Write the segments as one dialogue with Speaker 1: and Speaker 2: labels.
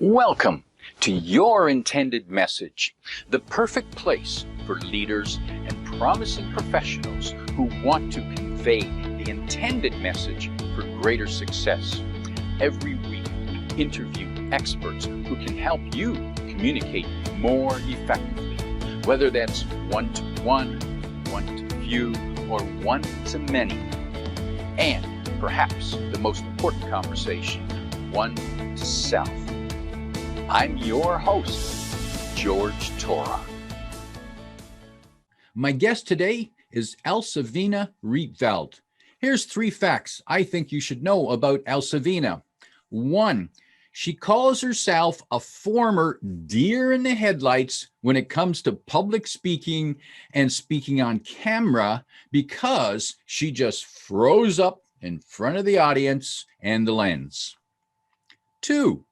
Speaker 1: Welcome to Your Intended Message, the perfect place for leaders and promising professionals who want to convey the intended message for greater success. Every week, we interview experts who can help you communicate more effectively, whether that's one-to-one, one-to-few, or one-to-many. And perhaps the most important conversation, one-to-self. I'm your host, George Torok.
Speaker 2: My guest today is Elsewine Rietveld. Here's 3 facts I think you should know about Elsewine. 1, she calls herself a former deer in the headlights when it comes to public speaking and speaking on camera because she just froze up in front of the audience and the lens. 2,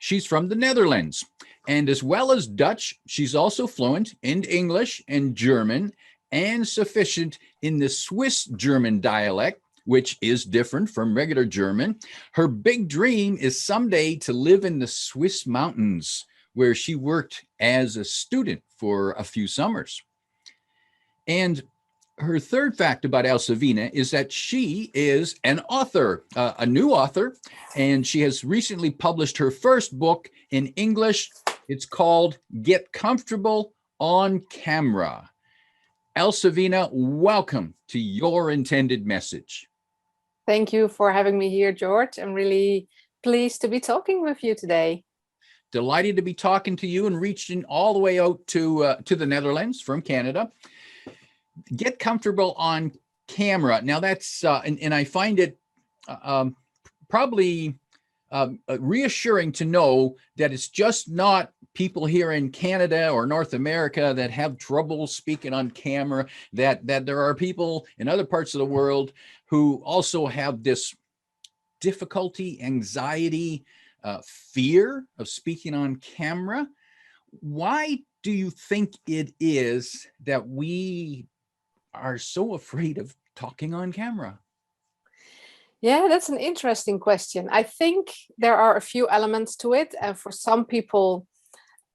Speaker 2: she's from the Netherlands, and as well as Dutch, she's also fluent in English and German and sufficient in the Swiss German dialect, which is different from regular German. Her big dream is someday to live in the Swiss mountains, where she worked as a student for a few summers. And her 3rd fact about Elsewine is that she is an author, a new author, and she has recently published her first book in English. It's called Get Comfortable on Camera. Elsewine, welcome to Your Intended Message.
Speaker 3: Thank you for having me here, George. I'm really pleased to be talking with you today.
Speaker 2: Delighted to be talking to you and reaching all the way out to the Netherlands from Canada. Get comfortable on camera. Now that's, and I find it probably reassuring to know that it's just not people here in Canada or North America that have trouble speaking on camera, that there are people in other parts of the world who also have this difficulty, anxiety, fear of speaking on camera. Why do you think it is that we are so afraid of talking on camera?
Speaker 3: Yeah, that's an interesting question. I think there are a few elements to it, and for some people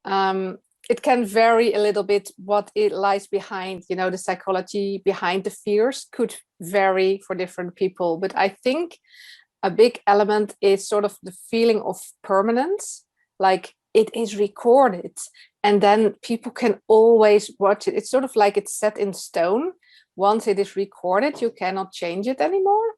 Speaker 3: it can vary a little bit what it lies behind. You know, the psychology behind the fears could vary for different people, but I think a big element is sort of the feeling of permanence, like it is recorded and then people can always watch it. It's sort of like it's set in stone. Once it is recorded, you cannot change it anymore.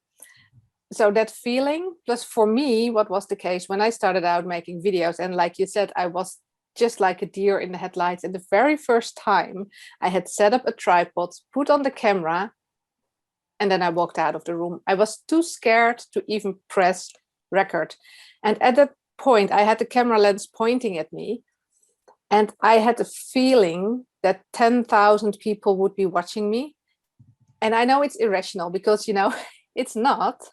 Speaker 3: So that feeling, plus for me, what was the case when I started out making videos, and like you said, I was just like a deer in the headlights. And the very first time I had set up a tripod, put on the camera, and then I walked out of the room. I was too scared to even press record. And at that point, I had the camera lens pointing at me, and I had a feeling that 10,000 people would be watching me. And I know it's irrational because, you know, it's not.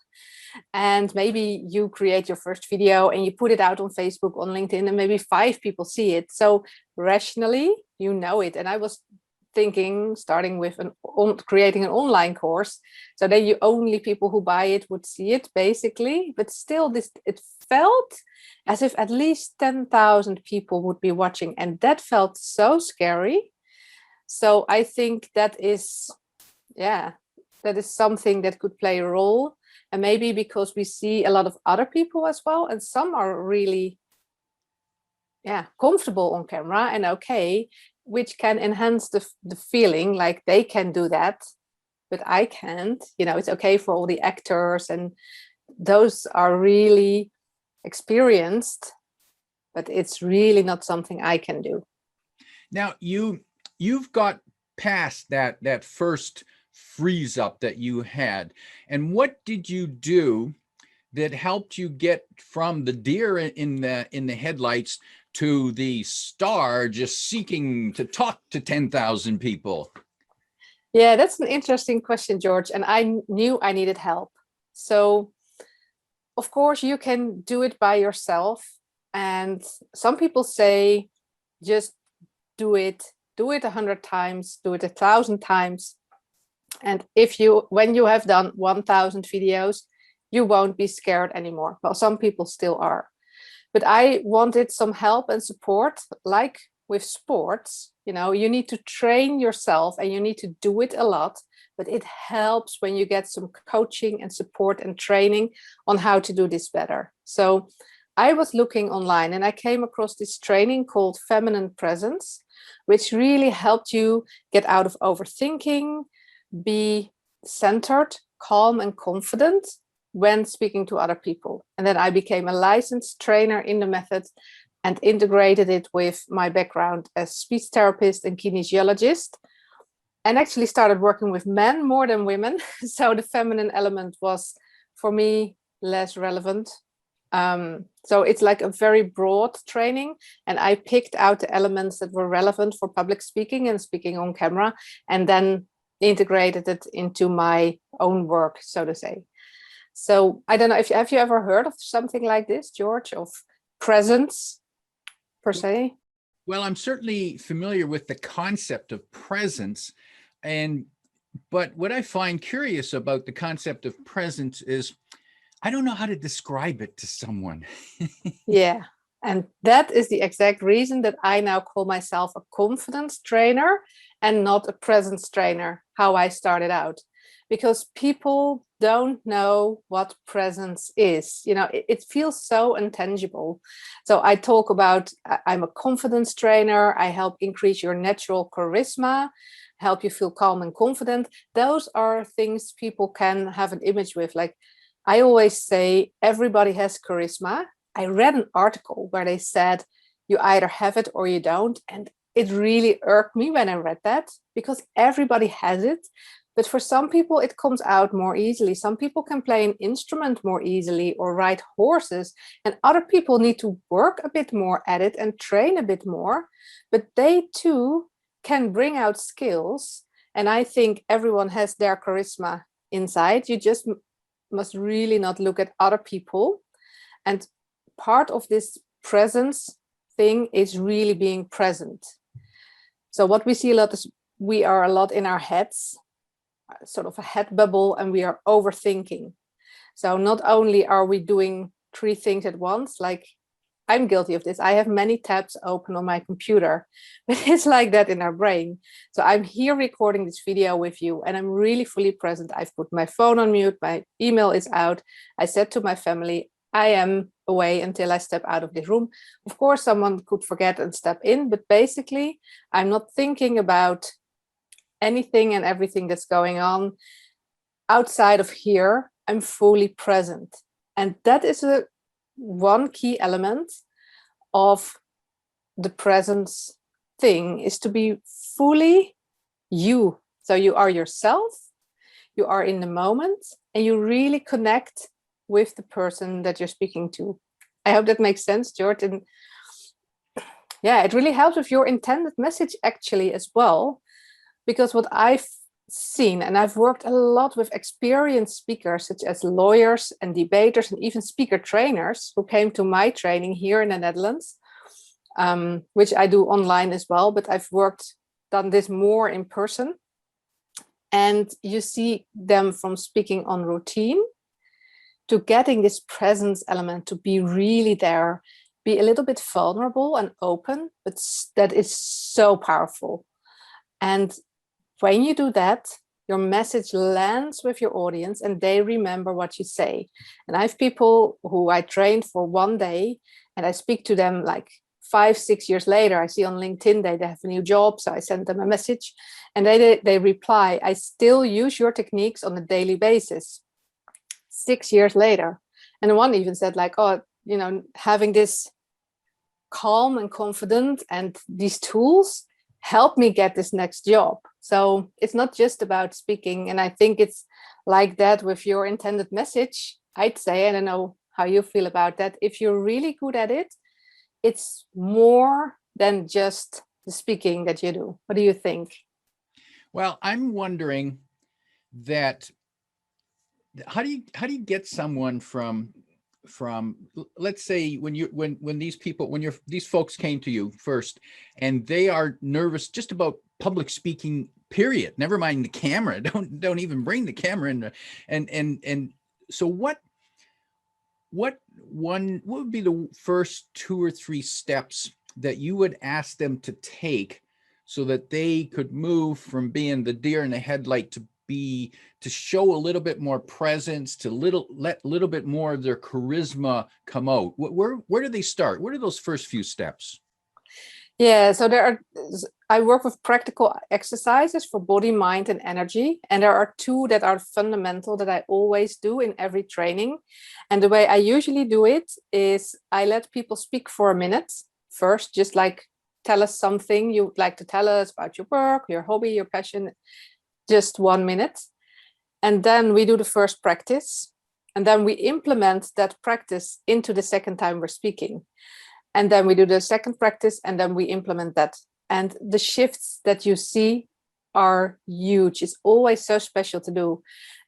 Speaker 3: And maybe you create your first video and you put it out on Facebook, on LinkedIn, and maybe 5 people see it. So rationally, you know it. And I was thinking, starting with creating an online course, so that you only people who buy it would see it, basically. But still, it felt as if at least 10,000 people would be watching, and that felt so scary. So I think that is, yeah, that is something that could play a role. And maybe because we see a lot of other people as well, and some are really, comfortable on camera and okay, which can enhance the feeling like they can do that, but I can't. You know, it's okay for all the actors, and those are really experienced, but it's really not something I can do.
Speaker 2: Now you've got past that first freeze up that you had, and what did you do that helped you get from the deer in the headlights to the star just seeking to talk to 10,000 people?
Speaker 3: Yeah, that's an interesting question, George, and I knew I needed help. So of course you can do it by yourself, and some people say just do it 100 times, do it 1,000 times. And when you have done 1,000 videos, you won't be scared anymore. Well, some people still are. But I wanted some help and support, like with sports. You know, you need to train yourself and you need to do it a lot, but it helps when you get some coaching and support and training on how to do this better. So I was looking online and I came across this training called Feminine Presence, which really helped you get out of overthinking, be centered, calm and confident when speaking to other people. And then I became a licensed trainer in the method and integrated it with my background as speech therapist and kinesiologist, and actually started working with men more than women. So the feminine element was, for me, less relevant. So it's like a very broad training, and I picked out the elements that were relevant for public speaking and speaking on camera, and then integrated it into my own work, so to say. So I don't know, if have you ever heard of something like this, George, of presence per se?
Speaker 2: Well, I'm certainly familiar with the concept of presence, but what I find curious about the concept of presence is I don't know how to describe it to someone.
Speaker 3: Yeah, and that is the exact reason that I now call myself a confidence trainer and not a presence trainer, how I started out. Because people don't know what presence is. You know, it feels so intangible. So I talk about, I'm a confidence trainer. I help increase your natural charisma, help you feel calm and confident. Those are things people can have an image with. Like I always say, everybody has charisma. I read an article where they said you either have it or you don't. And it really irked me when I read that, because everybody has it. But for some people, it comes out more easily. Some people can play an instrument more easily or ride horses, and other people need to work a bit more at it and train a bit more. But they too can bring out skills. And I think everyone has their charisma inside. You just must really not look at other people. And part of this presence thing is really being present. So what we see a lot is we are a lot in our heads, sort of a head bubble, and we are overthinking. So not only are we doing 3 things at once, like I'm guilty of this. I have many tabs open on my computer, but it's like that in our brain. So I'm here recording this video with you and I'm really fully present. I've put my phone on mute, my email is out. I said to my family, I am away until I step out of this room. Of course, someone could forget and step in, but basically I'm not thinking about anything and everything that's going on outside of here. I'm fully present. And that is one key element of the presence thing, is to be fully you. So you are yourself, you are in the moment, and you really connect with the person that you're speaking to. I hope that makes sense, George. And yeah, it really helps with your intended message actually as well. Because what I've seen, and I've worked a lot with experienced speakers, such as lawyers and debaters and even speaker trainers who came to my training here in the Netherlands, which I do online as well, but I've done this more in person. And you see them from speaking on routine to getting this presence element, to be really there, be a little bit vulnerable and open, but that is so powerful. And when you do that, your message lands with your audience and they remember what you say. And I have people who I trained for 1 day and I speak to them like 5-6 years later. I see on LinkedIn they have a new job, so I send them a message and they reply, I still use your techniques on a daily basis 6 years later. And one even said like, oh, you know, having this calm and confident and these tools help me get this next job. So it's not just about speaking. And I think it's like that with your intended message. I'd say, I don't know how you feel about that. If you're really good at it, it's more than just the speaking that you do. What do you think?
Speaker 2: Well, I'm wondering that how do you get someone from let's say when these folks came to you first and they are nervous just about public speaking, period, never mind the camera, don't even bring the camera in, and so what what would be the first 2 or 3 steps that you would ask them to take so that they could move from being the deer in the headlight to show a little bit more presence, to let a little bit more of their charisma come out? Where do they start? What are those first few steps?
Speaker 3: Yeah, so I work with practical exercises for body, mind, and energy. And there are 2 that are fundamental that I always do in every training. And the way I usually do it is I let people speak for a minute first, just like tell us something you'd like to tell us about your work, your hobby, your passion, just 1 minute. And then we do the first practice. And then we implement that practice into the second time we're speaking. And then we do the second practice, and then we implement that. And the shifts that you see are huge. It's always so special to do.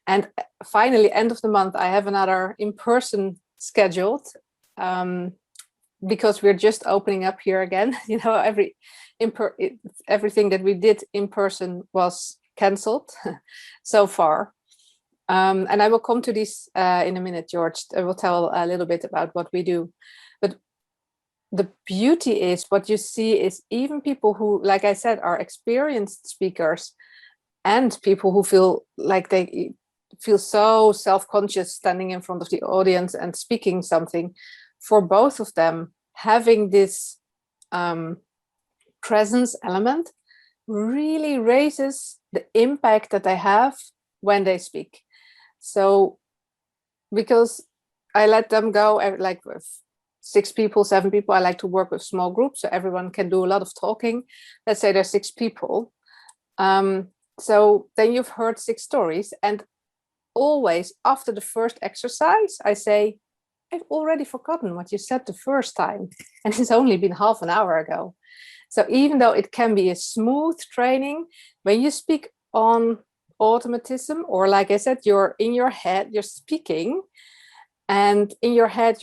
Speaker 3: And finally, end of the month, I have another in-person scheduled, because we're just opening up here again. You know, everything that we did in person was cancelled so far. And I will come to this in a minute, George. I will tell a little bit about what we do. But the beauty is what you see is even people who, like I said, are experienced speakers, and people who feel like they feel so self-conscious standing in front of the audience and speaking something. For both of them, having this presence element really raises the impact that they have when they speak. So because I let them go like with 6 people, 7 people, I like to work with small groups so everyone can do a lot of talking. Let's say there's 6 people. So then you've heard 6 stories, and always after the first exercise, I say, I've already forgotten what you said the first time, and it's only been half an hour ago. So even though it can be a smooth training, when you speak on automatism, or like I said, you're in your head, you're speaking, and in your head,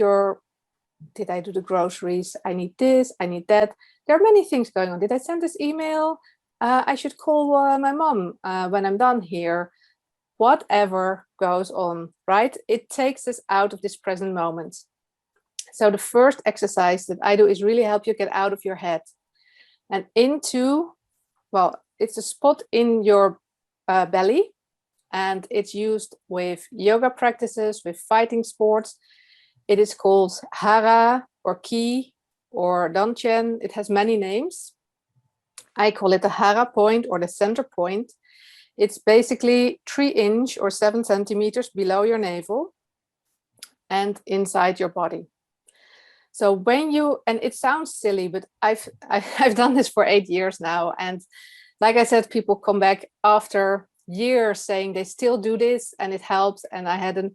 Speaker 3: did I do the groceries? I need this, I need that. There are many things going on. Did I send this email? I should call my mom when I'm done here. Whatever goes on, right? It takes us out of this present moment. So the first exercise that I do is really help you get out of your head and into, well, it's a spot in your belly, and it's used with yoga practices, with fighting sports. It is called hara or ki or danchen. It has many names. I call it the hara point or the center point. It's basically 3" or 7 centimeters below your navel and inside your body. So when you, and it sounds silly, but I've done this for 8 years now. And like I said, people come back after years saying they still do this and it helps. And I had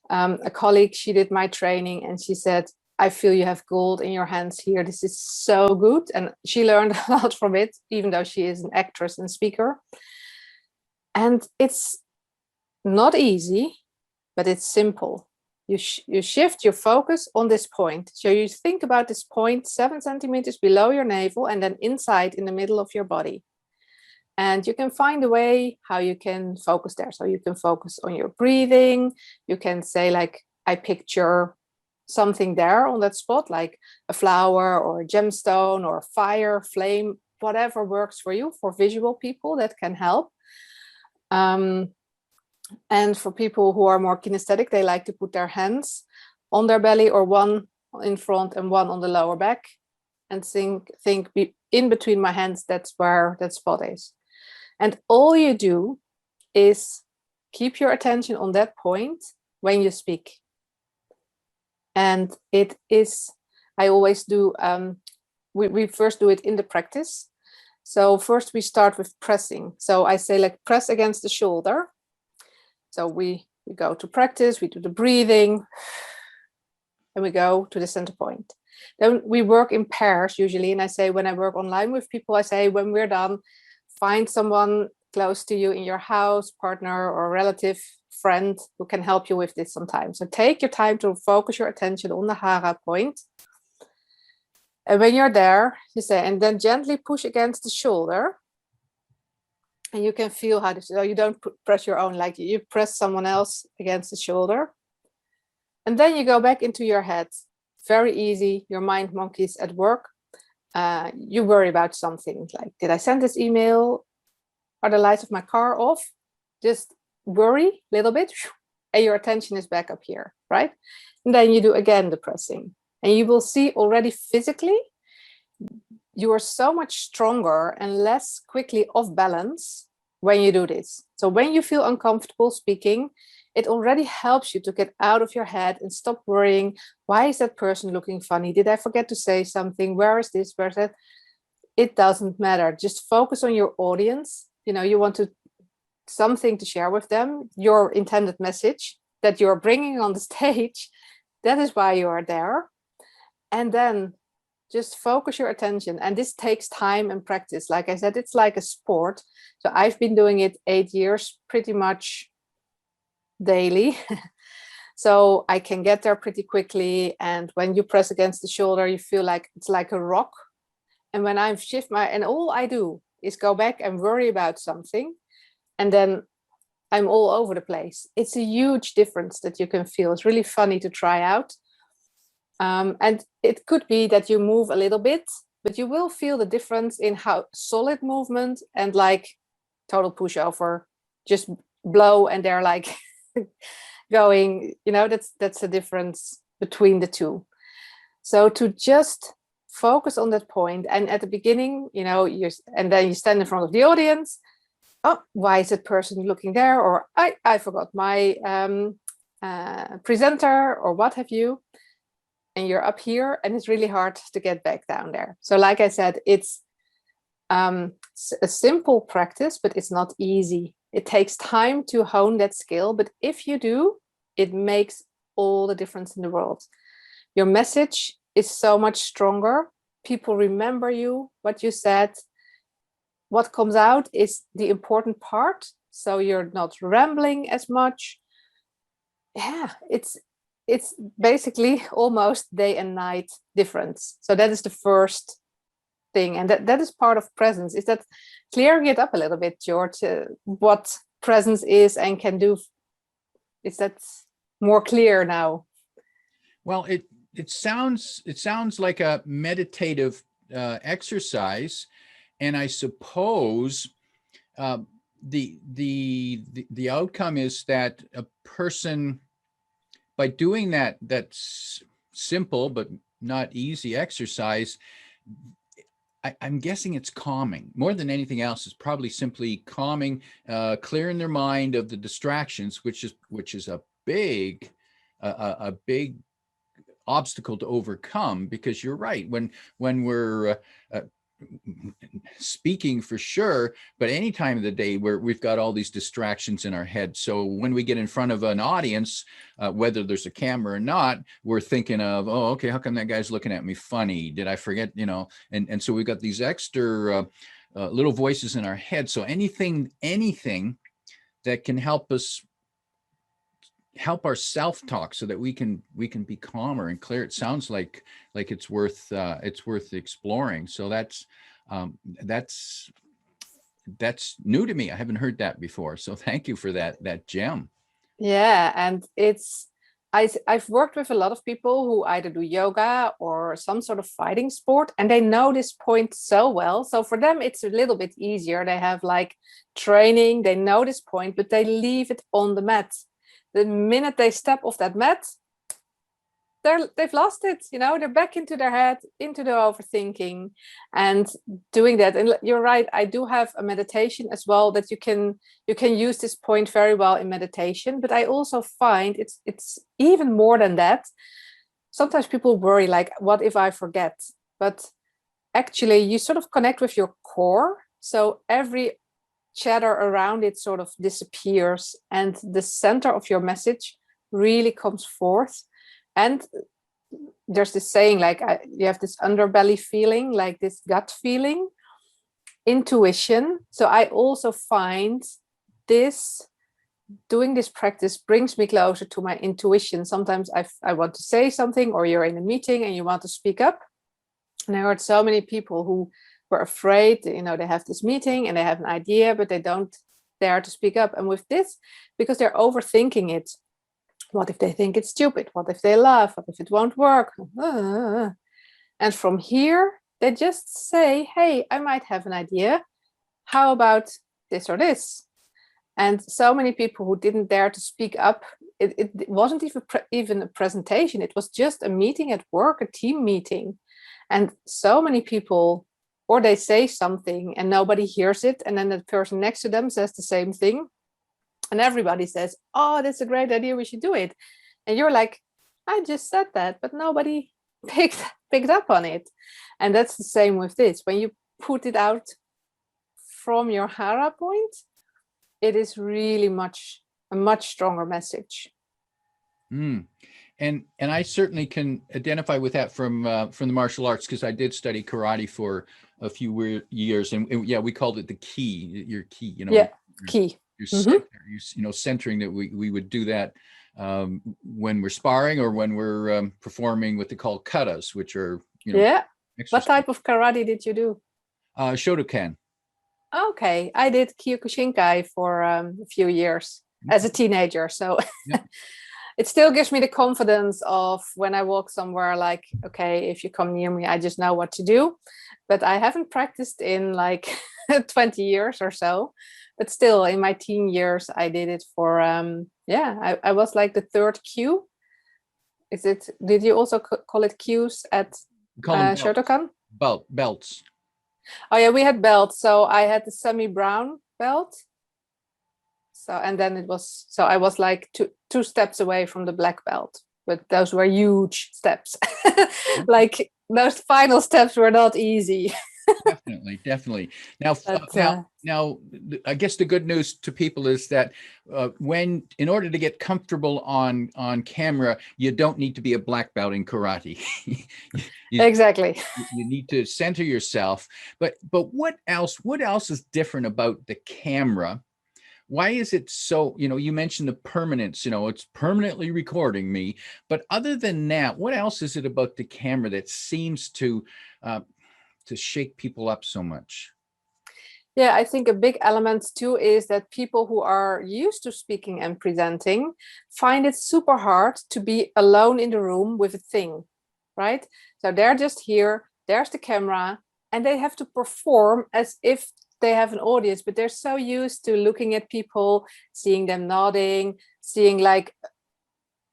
Speaker 3: a colleague, she did my training, and she said, I feel you have gold in your hands here. This is so good. And she learned a lot from it, even though she is an actress and speaker. And it's not easy, but it's simple. You shift your focus on this point. So you think about this point 7 centimeters below your navel and then inside in the middle of your body. And you can find a way how you can focus there. So you can focus on your breathing. You can say, like, I picture something there on that spot, like a flower or a gemstone or fire, flame, whatever works for you. For visual people, that can help. And for people who are more kinesthetic, they like to put their hands on their belly, or one in front and one on the lower back, and think in between my hands, that's where that spot is. And all you do is keep your attention on that point when you speak. And it is, I always do, we first do it in the practice. So first we start with pressing. So I say, like, press against the shoulder. So we go to practice, we do the breathing, and we go to the center point. Then we work in pairs usually. And I say, when I work online with people, I say, when we're done, find someone close to you in your house, partner or relative, friend, who can help you with this sometime. So take your time to focus your attention on the hara point. And when you're there, you say, and then gently push against the shoulder. And you can feel how this, so you don't press your own, like you press someone else against the shoulder. And then you go back into your head. Very easy. Your mind monkey's at work. You worry about something like, did I send this email? Are the lights of my car off? Just worry a little bit, and your attention is back up here, right? And then you do again the pressing, and you will see already physically you are so much stronger and less quickly off balance when you do this. So when you feel uncomfortable speaking, it already helps you to get out of your head and stop worrying. Why is that person looking funny? Did I forget to say something? Where is this? Where's that? It doesn't matter. Just focus on your audience. You know, you want to something to share with them, your intended message that you're bringing on the stage. That is why you are there. And then just focus your attention. And this takes time and practice. Like I said, it's like a sport. So I've been doing it 8 years, pretty much daily. So I can get there pretty quickly. And when you press against the shoulder, you feel like it's like a rock. And when I shift and all I do is go back and worry about something. And then I'm all over the place. It's a huge difference that you can feel. It's really funny to try out. And it could be that you move a little bit, but you will feel the difference in how solid movement and like total pushover, just blow and they're like going, you know, that's the difference between the two. So to just focus on that point, and at the beginning, you know, and then you stand in front of the audience. Oh, why is that person looking there? Or I forgot my presenter or what have you. And you're up here and it's really hard to get back down there. So like I said, it's a simple practice, but it's not easy. It takes time to hone that skill. But if you do, it makes all the difference in the world. Your message is so much stronger. People remember you, what you said. What comes out is the important part. So you're not rambling as much. Yeah, it's basically almost day and night difference. So that is the first thing. And that is part of presence. Is that clearing it up a little bit, George, what presence is and can do? Is that more clear now?
Speaker 2: Well, it sounds like a meditative exercise. And I suppose the outcome is that a person, by doing that's simple but not easy exercise, I'm guessing it's calming. More than anything else, it's probably simply calming, clearing their mind of the distractions, which is a big obstacle to overcome. Because you're right, when we're speaking, for sure, but any time of the day where we've got all these distractions in our head. So when we get in front of an audience, whether there's a camera or not, we're thinking of, oh, okay, how come that guy's looking at me funny? Did I forget, you know? And so we've got these extra little voices in our head. So anything that can help our self-talk so that we can be calmer and clear. It sounds like it's worth exploring. So that's new to me. I haven't heard that before. So thank you for that gem.
Speaker 3: Yeah, and I've worked with a lot of people who either do yoga or some sort of fighting sport, and they know this point so well. So for them, it's a little bit easier. They have like training, they know this point, but they leave it on the mat. The minute they step off that mat, they've lost it. You know, they're back into their head, into the overthinking, and doing that. And you're right, I do have a meditation as well that you can use this point very well in meditation. But I also find it's even more than that. Sometimes people worry, like, what if I forget? But actually, you sort of connect with your core. So every chatter around it sort of disappears, and the center of your message really comes forth. And there's this saying, like, you have this underbelly feeling, like this gut feeling, intuition. So I also find doing this practice brings me closer to my intuition. Sometimes I want to say something, or you're in a meeting and you want to speak up. And I heard so many people who were afraid, you know, they have this meeting and they have an idea, but they don't dare to speak up. And with this, because they're overthinking it, What if they think it's stupid? What if they laugh? What if it won't work? And from here, they just say, hey, I might have an idea. How about this or this? And so many people who didn't dare to speak up, it wasn't even a presentation. It was just a meeting at work, a team meeting. And so many people, or they say something and nobody hears it. And then the person next to them says the same thing. And everybody says, oh, that's a great idea, we should do it. And you're like, I just said that, but nobody picked up on it. And that's the same with this. When you put it out from your hara point, it is really a much stronger message.
Speaker 2: And I certainly can identify with that from the martial arts, because I did study karate for a few years, and yeah, we called it the key, your key,
Speaker 3: Key.
Speaker 2: Your center, centering, that we would do that when we're sparring or when we're performing what they call katas, which are,
Speaker 3: What type of karate did you do?
Speaker 2: Shotokan.
Speaker 3: Okay, I did Kyokushinkai for a few years as a teenager. So it still gives me the confidence of when I walk somewhere, like, okay, if you come near me, I just know what to do. But I haven't practiced in like 20 years or so. But still, in my teen years, I did it for, I was like the third Q. Did you also call it Qs at Shotokan?
Speaker 2: Belts.
Speaker 3: Oh yeah, we had belts. So I had the semi-brown belt. So, and then I was like two steps away from the black belt, but those were huge steps. Like those final steps were not easy.
Speaker 2: Definitely. Now, I guess the good news to people is that in order to get comfortable on camera, you don't need to be a black belt in karate.
Speaker 3: Exactly.
Speaker 2: You need to center yourself. But what else is different about the camera? Why is it so, you mentioned the permanence, it's permanently recording me. But other than that, what else is it about the camera that seems to shake people up so much?
Speaker 3: Yeah, I think a big element too is that people who are used to speaking and presenting find it super hard to be alone in the room with a thing, right? So they're just here, there's the camera, and they have to perform as if they have an audience, but they're so used to looking at people, seeing them nodding, seeing like,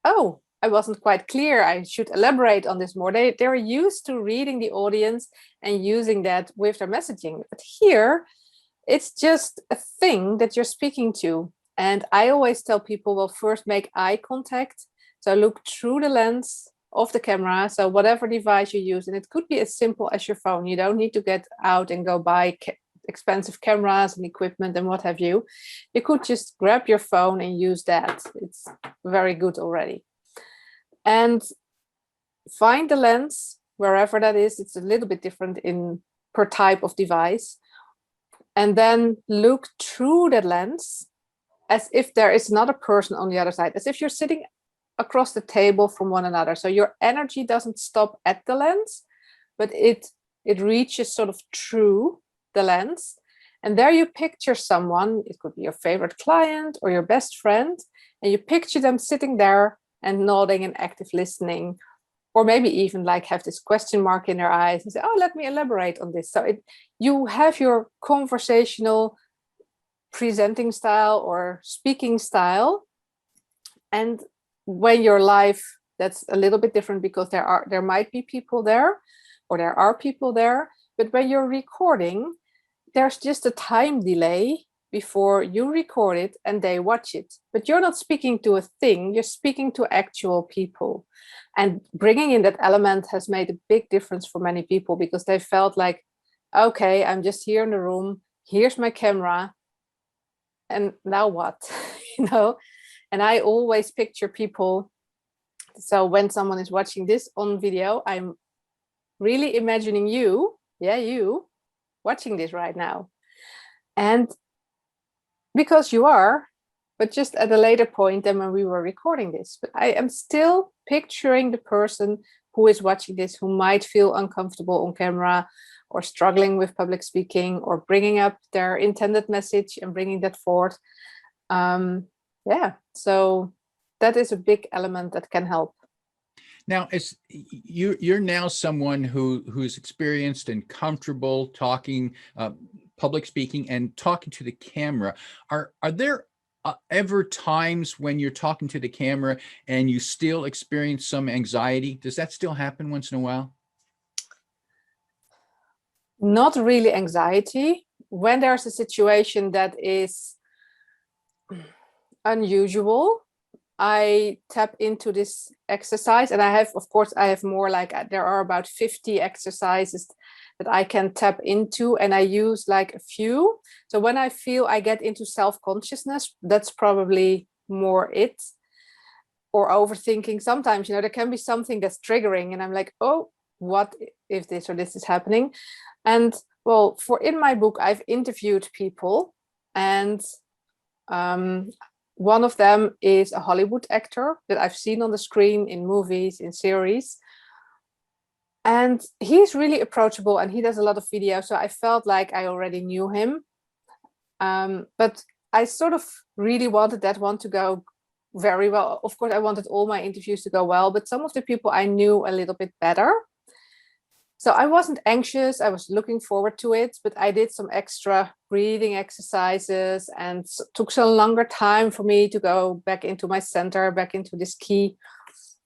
Speaker 3: oh, I wasn't quite clear, I should elaborate on this more. They're used to reading the audience and using that with their messaging. But here, it's just a thing that you're speaking to. And I always tell people, well, first make eye contact. So look through the lens of the camera. So whatever device you use, and it could be as simple as your phone. You don't need to get out and go buy expensive cameras and equipment and what have you. You could just grab your phone and use that. It's very good already. And find the lens, wherever that is. It's a little bit different per type of device. And then look through that lens as if there is another person on the other side, as if you're sitting across the table from one another. So your energy doesn't stop at the lens, but it reaches sort of through the lens. And there you picture someone, it could be your favorite client or your best friend, and you picture them sitting there and nodding and active listening, or maybe even like have this question mark in their eyes and say, oh, let me elaborate on this. So you have your conversational presenting style or speaking style. And when you're live, that's a little bit different because there might be people there, or there are people there. But when you're recording, there's just a time delay before you record it and they watch it. But you're not speaking to a thing, you're speaking to actual people. And bringing in that element has made a big difference for many people, because they felt like, okay, I'm just here in the room, here's my camera, and now what? And I always picture people. So when someone is watching this on video, I'm really imagining you watching this right now. And because you are, but just at a later point than when we were recording this. But I am still picturing the person who is watching this, who might feel uncomfortable on camera, or struggling with public speaking, or bringing up their intended message and bringing that forward. So that is a big element that can help.
Speaker 2: Now, as you're now someone who's experienced and comfortable talking, public speaking, and talking to the camera. Are there ever times when you're talking to the camera and you still experience some anxiety? Does that still happen once in a while?
Speaker 3: Not really anxiety. When there's a situation that is unusual, I tap into this exercise, and I have more, like there are about 50 exercises that I can tap into, and I use like a few. So when I feel I get into self-consciousness, that's probably more it. Or overthinking. Sometimes, there can be something that's triggering, and I'm like, oh, what if this or this is happening? And well, in my book, I've interviewed people, and one of them is a Hollywood actor that I've seen on the screen, in movies, in series. And he's really approachable, and he does a lot of videos. So I felt like I already knew him. But I sort of really wanted that one to go very well. Of course, I wanted all my interviews to go well, but some of the people I knew a little bit better. So I wasn't anxious. I was looking forward to it, but I did some extra breathing exercises, and took some longer time for me to go back into my center, back into this key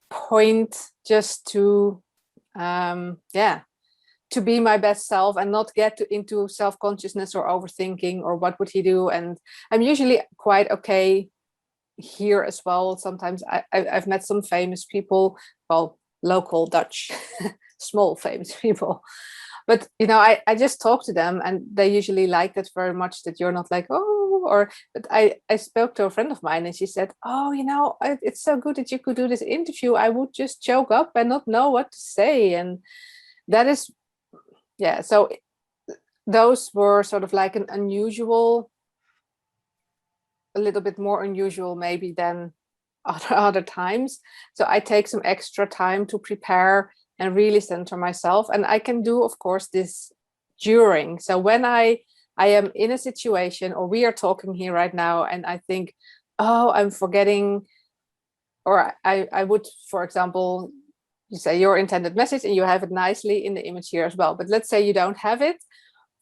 Speaker 3: point, just to, to be my best self and not get into self-consciousness or overthinking or what would he do. And I'm usually quite okay here as well. Sometimes I've met some famous people, well, local Dutch, small famous people. But, I just talk to them, and they usually like that very much, that you're not like, oh, but I spoke to a friend of mine, and she said, oh, it's so good that you could do this interview. I would just choke up and not know what to say. And that is, so those were sort of like an unusual, a little bit more unusual maybe than other times. So I take some extra time to prepare and really center myself. And I can do, of course, this during. So when I am in a situation, or we are talking here right now, and I think, oh, I'm forgetting, or I would, for example, you say your intended message and you have it nicely in the image here as well. But let's say you don't have it,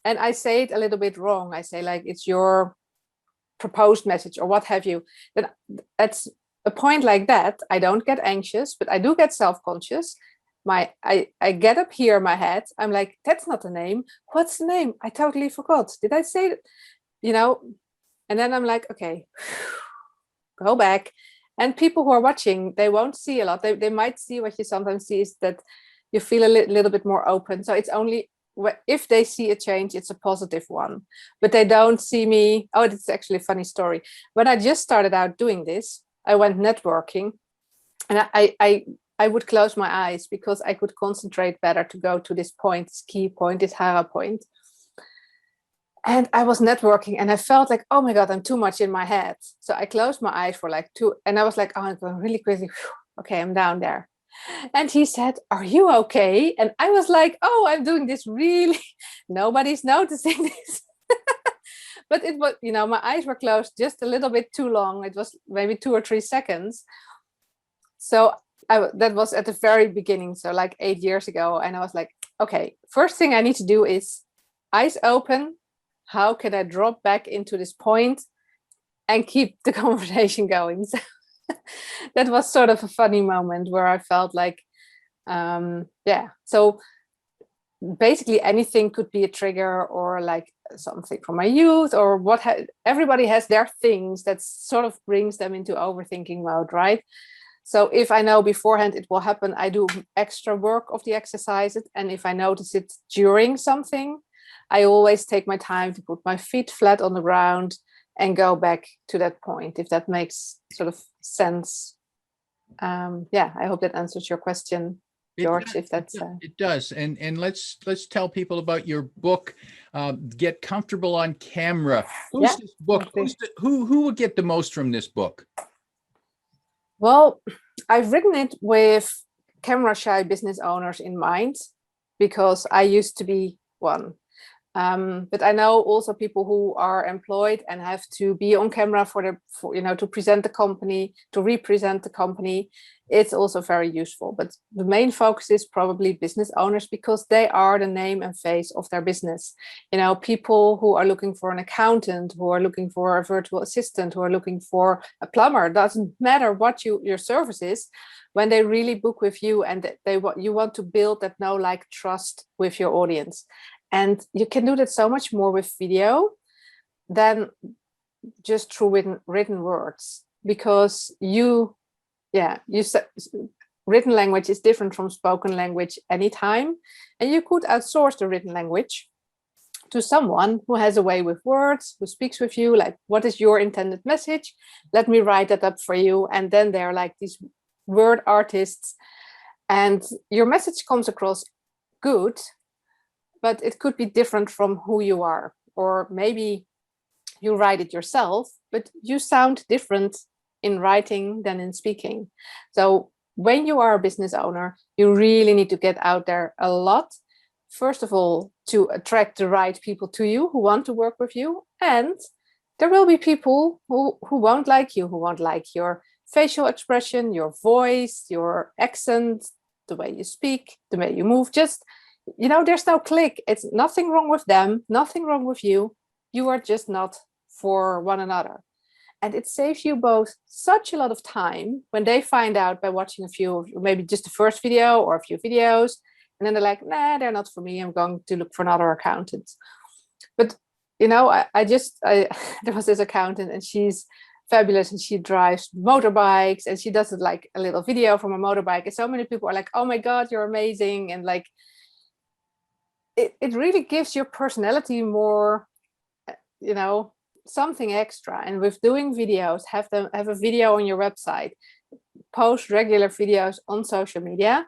Speaker 3: and I say it a little bit wrong. I say like, it's your proposed message or what have you. Then at a point like that, I don't get anxious, but I do get self-conscious. I get up here in my head. I'm like, that's not the name. What's the name? I totally forgot. Did I say it? And then I'm like, okay, go back. And people who are watching, they won't see a lot. They might see what you sometimes see, is that you feel a little bit more open. So it's only if they see a change, it's a positive one. But they don't see me. Oh, it's actually a funny story. When I just started out doing this, I went networking, and I would close my eyes because I could concentrate better to go to this point, this key point, this hara point. And I was networking, and I felt like, oh my God, I'm too much in my head. So I closed my eyes for like 2, and I was like, oh, I'm going really crazy. Okay, I'm down there. And he said, are you okay? And I was like, oh, I'm doing this really, nobody's noticing this. But it was, my eyes were closed just a little bit too long. It was maybe 2 or 3 seconds. So that was at the very beginning, so like 8 years ago. And I was like, okay, first thing I need to do is eyes open. How can I drop back into this point and keep the conversation going? So that was sort of a funny moment where I felt like, so basically anything could be a trigger, or like something from my youth, or what everybody has their things that sort of brings them into overthinking mode, right? So if I know beforehand it will happen, I do extra work of the exercises. And if I notice it during something, I always take my time to put my feet flat on the ground and go back to that point, if that makes sort of sense. I hope that answers your question, George. If that's
Speaker 2: it does. And let's tell people about your book, Get Comfortable on Camera. Who's this book? Who will get the most from this book?
Speaker 3: Well, I've written it with camera shy business owners in mind, because I used to be one. But I know also people who are employed and have to be on camera to present the company, to represent the company. It's also very useful. But the main focus is probably business owners, because they are the name and face of their business. People who are looking for an accountant, who are looking for a virtual assistant, who are looking for a plumber, doesn't matter what your service is. When they really book with you and you want to build that know, like, trust with your audience. And you can do that so much more with video than just through written words, because written language is different from spoken language anytime. And you could outsource the written language to someone who has a way with words, who speaks with you, like, what is your intended message? Let me write that up for you. And then they're like these word artists, and your message comes across good, but it could be different from who you are. Or maybe you write it yourself, but you sound different in writing than in speaking. So when you are a business owner, you really need to get out there a lot. First of all, to attract the right people to you who want to work with you. And there will be people who won't like you, who won't like your facial expression, your voice, your accent, the way you speak, the way you move. Just, there's no click. It's nothing wrong with them, nothing wrong with you. You are just not for one another. And it saves you both such a lot of time when they find out by watching maybe just the first video or a few videos. And then they're like, nah, they're not for me. I'm going to look for another accountant. But, there was this accountant, and she's fabulous, and she drives motorbikes, and she does it like a little video from a motorbike. And so many people are like, oh my God, you're amazing. And like, it really gives your personality more, something extra. And with doing videos, have a video on your website, post regular videos on social media,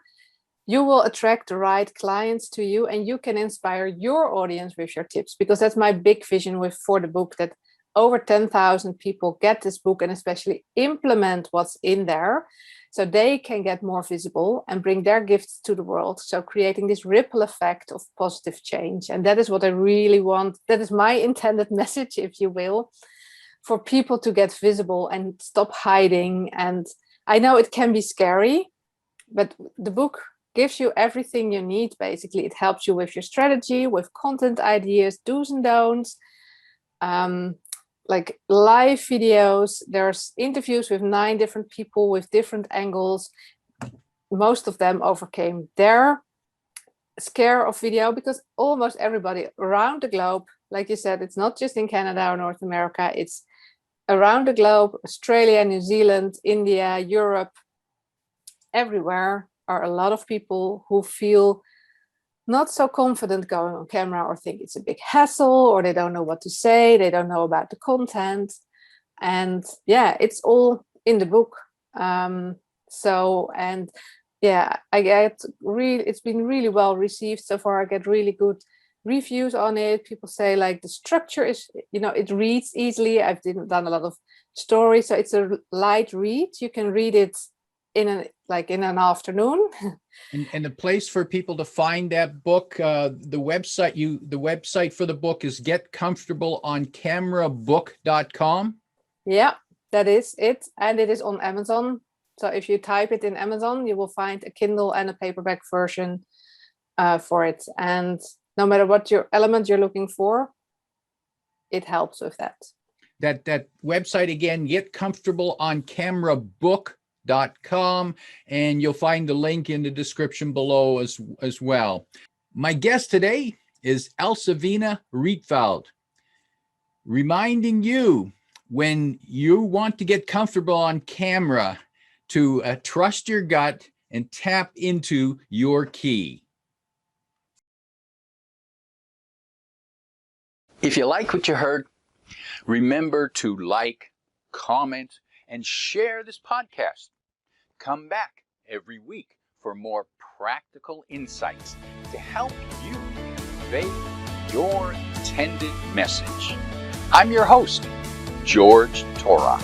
Speaker 3: you will attract the right clients to you, and you can inspire your audience with your tips. Because that's my big vision for the book, that over 10,000 people get this book and especially implement what's in there, so they can get more visible and bring their gifts to the world. So creating this ripple effect of positive change. And that is what I really want. That is my intended message, if you will, for people to get visible and stop hiding. And I know it can be scary, but the book gives you everything you need. Basically, it helps you with your strategy, with content ideas, do's and don'ts, like live videos. There's interviews with 9 different people with different angles. Most of them overcame their scare of video, because almost everybody around the globe, like you said, it's not just in Canada or North America, it's around the globe, Australia, New Zealand, India, Europe, everywhere are a lot of people who feel not so confident going on camera, or think it's a big hassle, or they don't know what to say, they don't know about the content. And it's all in the book. It's been really well received so far. I get really good reviews on it. People say like the structure is, it reads easily. I've done a lot of stories, so it's a light read. You can read it in an afternoon.
Speaker 2: And the place for people to find that book, the website for the book is getcomfortableoncamerabook.com.
Speaker 3: Yeah, that is it. And it is on Amazon. So if you type it in Amazon, you will find a Kindle and a paperback version for it. And no matter what your element you're looking for, it helps with that.
Speaker 2: That website again, getcomfortableoncamerabook.com, and you'll find the link in the description below as well. My guest today is Eslewine Rietveld, reminding you, when you want to get comfortable on camera, to trust your gut and tap into your key.
Speaker 1: If you like what you heard, remember to like, comment, and share this podcast. Come back every week for more practical insights to help you convey your intended message. I'm your host, George Torok.